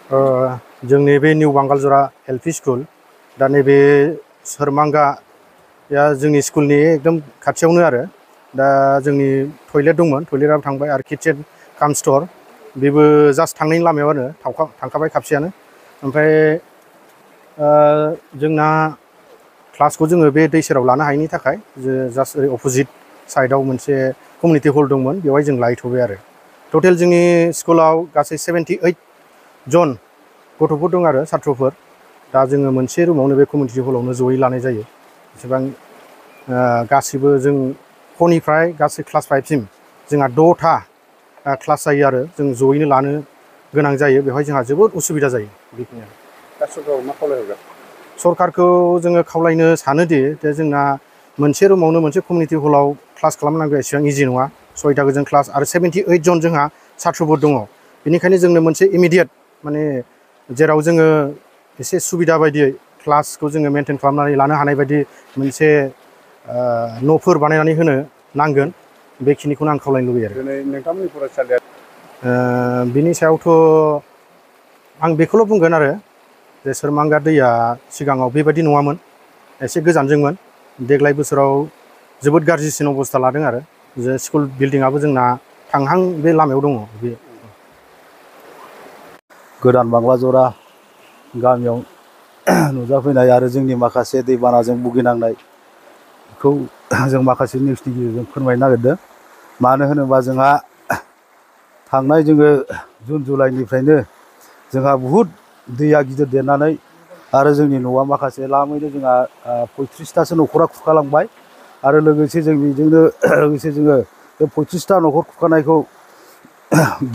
जोंनि बे new बांगालजरा LP school दा नैबे सोरमांगाया जोंनि स्कुलनि एकदम खाथियावनो आरो दा जोंनि टयलेट दंमोन, टयलेटआबो थांबाय आरो किटचेन काम स्ट'र बेबो जास्ट थांनायनि लामायाव आरो थांखाबाय खाबसेयानो। ओमफ्राय जोंना क्लासखौ जोङो बे दै सेराव लानो हायैनि थाखाय जास्ट ओरै अपोजिट साइडआव मोनसे कमिउनिटि हल दंमोन, बेवहाय जों लाहैथ'बाय आरो। टटेल जोंनि स्कुलाव गासै 78 जन गथ'फोर दं आरो छात्रफोर। दा जोङो मोनसे रुमावनो बे कमिउनिटि हलावनो जयै लानाय जायो। एसेबां गासिबो जों फरनिफ्राय गासै क्लास 5 सिम जोंहा 6था क्लास जायो आरो जों जयैनो लानो गोनां जायो। बेवहाय जोंहा जोबोद उसुबिदा जायो। बेखिनियानो। दा सरकारखौ मा खावलायहरगोन? सरकारखौ जोङो खावलायनो सानोदि जोंना मोनसे रुमावनो मोनसे कमिउनिटि हलाव क्लास खालामनांगौ एसेबां इजि नङा। 6टा गोजोन क्लास आरो 78 जन जोंहा छात्रफोर दङ। बेनिखायनो जोंनो मोनसे इमिडियेट माने जेराव जोङो एसे सुबिदा बायदियै क्लासखौ जोङो मेनटेन खालामनानै लानो हानाय बायदि मोनसे न'फोर बानायनानै होनो नांगोन। बेखिनिखौनो आं खावलायनो लुबैयो आरो। दिनै नोंथांमोननि फरायसालिया बिनि सायावथ' आं बेखौल' बुंगोन आरो जे सोरमांगा दैया सिगाङाव बेबायदि नङामोन, एसे गोजानजोंमोन। देग्लाय बोसोराव जोबोद गाज्रिसिन अबस्था लादों आरो जे स्कुल बिल्डिंआबो जोंना थांहां बे लामायाव दङ। बे गोदान बांलाजरा गामियाव नुजाफैनाय आरो जोंनि माखासे दैबानाजों भुगिनांनायखौ जों माखासे निउसनि गेजेरजों फोरमायनो नागिरदों। मानो होनोबा जोंहा थांनाय जोङो जुन जुलाइनिफ्रायनो जोंहा बहुद दैया गिदिर देरनानै आरो जोंनि न'आ माखासे लामैनो जोंहा 35थासो न'खरा खुरखालांबाय आरो लोगोसे जों बेजोंनो लोगोसे जोङो बे 35था न'खर खुरखानायखौ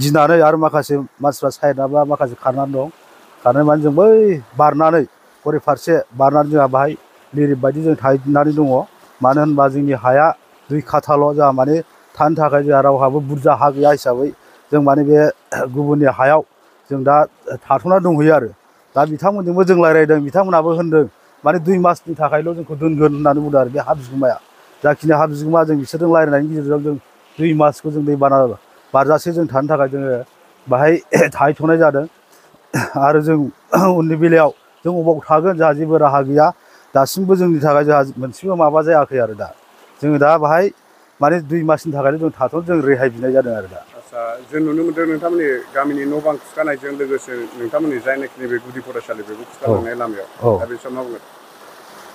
गिनानै आरो माखासे मानसिफ्रा साइडआबा माखासे खारनानै दं। खारनाय माने जों बै बारनानै हरै फारसे बारनानै जोंहा बाहाय लिरिफ बायदि जों थाहैनानै दङ। मानो होनबा जोंनि हाया 2 काठाल' जोंहा माने थानो थाखाय जोंहा रावहाबो बुरजा हा गैया हिसाबै जों माने बे गुबुननि हायाव जों दा थाथ'ना दंहैयो आरो। दा बिथांमोनजोंबो जों रायज्लायदों, बिथांमोनाबो होनदों माने 2 मासनि थाखायल' जोंखौ दोनगोन होननानै बुंदों आरो बे हा बिगुमाया। जाखिनि हा बिगुमा जों बिसोरजों रायज्लायनायनि गेजेरजों जों 2 मासखौ जों दैबाना बारजासे जों थानो थाखाय जोङो बाहाय थाहैथ'नाय जादों। आरो जों उननि बेलायाव जों अबाव थागोन जोंहा जेबो राहा गैया। दासिमबो जोंनि थाखाय जोंहा मोनसेबो माबा जायाखै आरो दा जोङो दा बाहाय माने 2 मासनि थाखायल' जों थाथ'नो जों रेहाय बिनाय जादों आरो दा। आदसा, जों नुनो मोनदों नोंथांमोननि गामिनि न' बां खुरखानायजों लोगोसे नोंथांमोननि जायनाखि नैबे गुदि फरायसालि बेबो खुरखालांनाय लामायाव। दा बे समाव मा बुंगोन?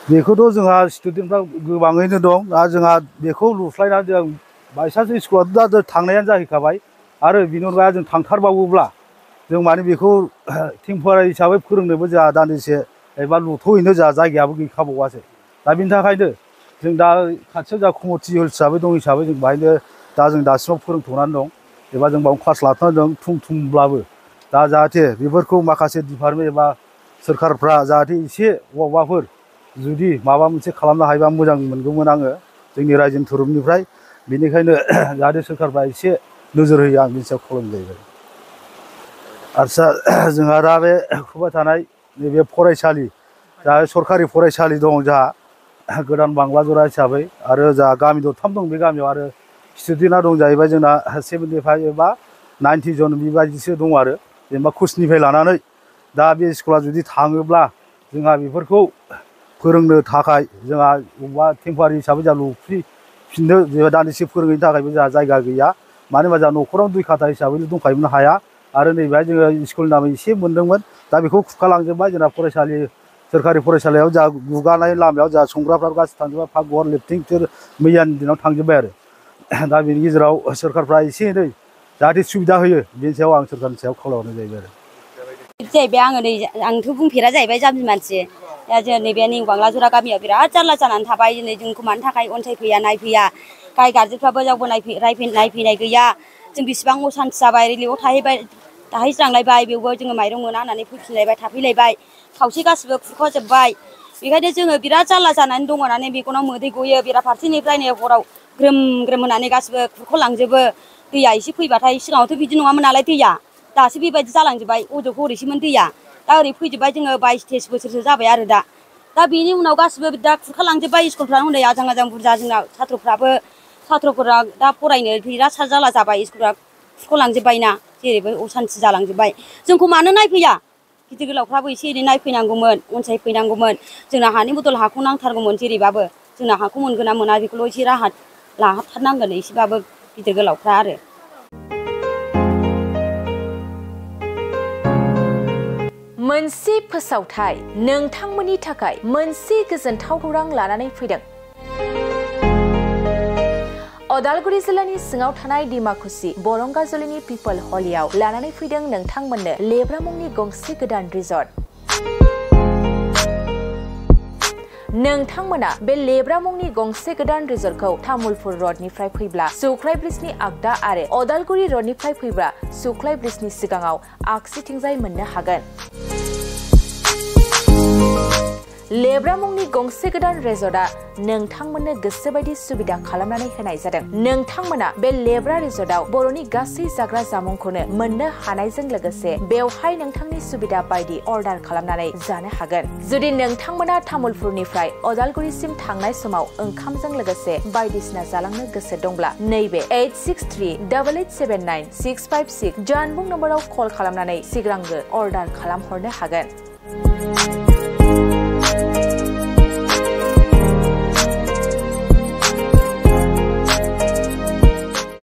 बेखौथ' जोंहा स्टुडेन्टफ्रा गोबाङैनो दं। दा जोंहा बेखौ लुस्लायनानै जों बायसान्स स्कुलाथ' दा थांनायानो जाहैखाबाय आरो बिनि अनगा जों थांथारबावोब्ला जों माने बेखौ टेम्परारि हिसाबै फोरोंनोबो जोंहा दान्दिसे एबा लुथ'हैनो जोंहा जायगायाबो गैखाबावासो। दा बिनि थाखायनो जों दा खाथियाव जोंहा कमिउनिटि हल हिसाबै दं हिसाबै जों बाहायनो दा जों दासिमाव फोरोंथ'नानै दं एबा जों बावनो क्लास लाथ'नानै दं थुम थुमब्लाबो। दा जाहाथे बेफोरखौ माखासे डिपार्टमेन्ट एबा सोरखारफ्रा जाहाथे एसे अबावबाफोर जुदि माबा मोनसे खालामनो हायोबा मोजां मोनगौमोन आङो जोंनि रायजोनि थुरुबनिफ्राय। बेनिखायनो जाहाथे सोरखारफ्रा एसे नोजोर होयो आं बिनि सायाव खावलायनाय जाहैबाय। आदसा, जोंहा दा बे खुरबाय थानाय नैबे फरायसालि जा सरखारि फरायसालि दं जोंहा गोदान बांलाजरा हिसाबै आरो जोंहा गामि दरथाम दं। बे गामियाव आरो स्टुडेन्टआ दं जाहैबाय जोंना 75 एबा 90 जन बेबायदिसो दं आरो जेनेबा कुचनिफ्राय लानानै। दा बे स्कुला जुदि थाङोब्ला जोंहा बेफोरखौ फोरोंनो थाखाय जोंहा बबेबा टेम्परारि हिसाबै जोंहा लुफिननो जेनेबा दान्दिसे फोरोंहैनो थाखायबो जोंहा जायगा गैया। मानो होनबा जोंहा न'खराव 2 काठा हिसाबैल' दंखायोमोन हाया आरो नैबेहाय जोङो स्कुलनि नामै एसे मोनदोंमोन। दा बेखौ खुरखालांजोब्बाय। जोंना फरायसालि सोरखारि फरायसालियाव जोंहा गुगानाय लामायाव जोंहा संग्राफ्राबो गासिबो थांजोब्बाय। पाकघर लेट्रिन बिसोर मैयानि दिनाव थांजोब्बाय आरो। दा बेनि गेजेराव सोरखारफ्रा एसे एनै जाहाथे सुबिदा होयो बेनि सायाव आं सोरखारनि सायाव खावलायहरनाय जाहैबाय आरो। जाहैबाय आङो नै आंथ' बुंफेरा जाहैबाय जाम्बि मानसि। दा जों नैबे निउ बांलाजरा गामियाव बिराद जारला जानानै थाबाय। दिनै जोंखौ मानो थाखाय अनसायफैया नायफैया, गाय गार्जेफ्राबो रावबो नायफैनाय गैया। जों बेसिबां असान्थि जाबाय, रिलिफआव थाहैज्रांलायबाय, बेवबो जोङो माइरं मोना होननानै फैफिनलायबाय थाफैलायबाय, खावसे गासिबो खुरखाजोब्बाय। बेखायनो जोङो बिराद जारला जानानै दङ होननानै मेगनाव मोदै गयो। बेराफारसेनिफ्रायनो हराव ग्रोम ग्रोम होनानै गासिबो खुरख'लांजोबो। दैया एसे फैबाथाय सिगाङावथ' बिदि नङामोन नालाय दैया, दासो बेबायदि जालांजोब्बाय। अजों हरैसोमोन दैया, दा ओरै फैजोब्बाय। जोङो 22-23 बोसोरसो जाबाय आरो दा बेनि उनाव गासिबो दा खुरखालांजोब्बाय। स्कुलफ्रानो हनै आजां गाजां बुरजा, जोंना छात्रफोरा दा फरायनो बिराद जारला जाबाय। स्कुलफ्रा खुरख'लांजोब्बायना। जेरैबो असान्थि जालांजोब्बाय जोंखौ मानो नायफैया गिदिर गोलावफ्राबो एसे एनै नायफैनांगौमोन अनसायफैनांगौमोन जोंना हानि बदल हाखौ नांथारगौमोन जेरैबाबो जोंना हाखौ मोनगोन ना मोना बेखौल' एसे राहा लाहाबथारनांगोन एसेबाबो गिदिर गोलावफ्रा आरो मोनसे फोसावथाय नोंथांमोननि थाखाय मोनसे गोजोनथाव खौरां लानानै फैदों अदालगुरि जिल्लानि सिङाव थानाय डिमाकुसि बरंगाजुलिनि पिपल हलियाव लानानै फैदों नोंथांमोननो लेब्रा मुंनि गंसे गोदान रिजर्ट नोंथांमोना बे लेब्रा मुंनि गंसे गोदान रिजर्टखौ तामुलपुर रडनिफ्राय फैब्ला सुख्लाय ब्रिजनि आगदा आरो अदालगुरि रडनिफ्राय फैब्ला सुख्लाय ब्रिजनि सिगाङाव आगसिथिंजाय मोननो हागोन लेब्रा मुंनि गंसे गोदान रिजर्टआ नोंथांमोननो गोसोबायदि सुबिदा खालामनानै होनाय जादों नोंथांमोना बे लेब्रा रिजर्टआव बर'नि गासै जाग्रा जामुंखौनो मोननो हानायजों लोगोसे बेवहाय नोंथांनि सुबिदा बायदि अर्डार खालामनानै जानो हागोन जुदि नोंथांमोना तामुलपुरनिफ्राय अदालगुरिसिम थांनाय समाव ओंखामजों लोगोसे बायदिसिना जालांनो गोसो दंब्ला नैबे 8638879656 जानबुं नम्बराव कल खालामनानै सिगांग्रो अर्डार खालामहरनो हागोन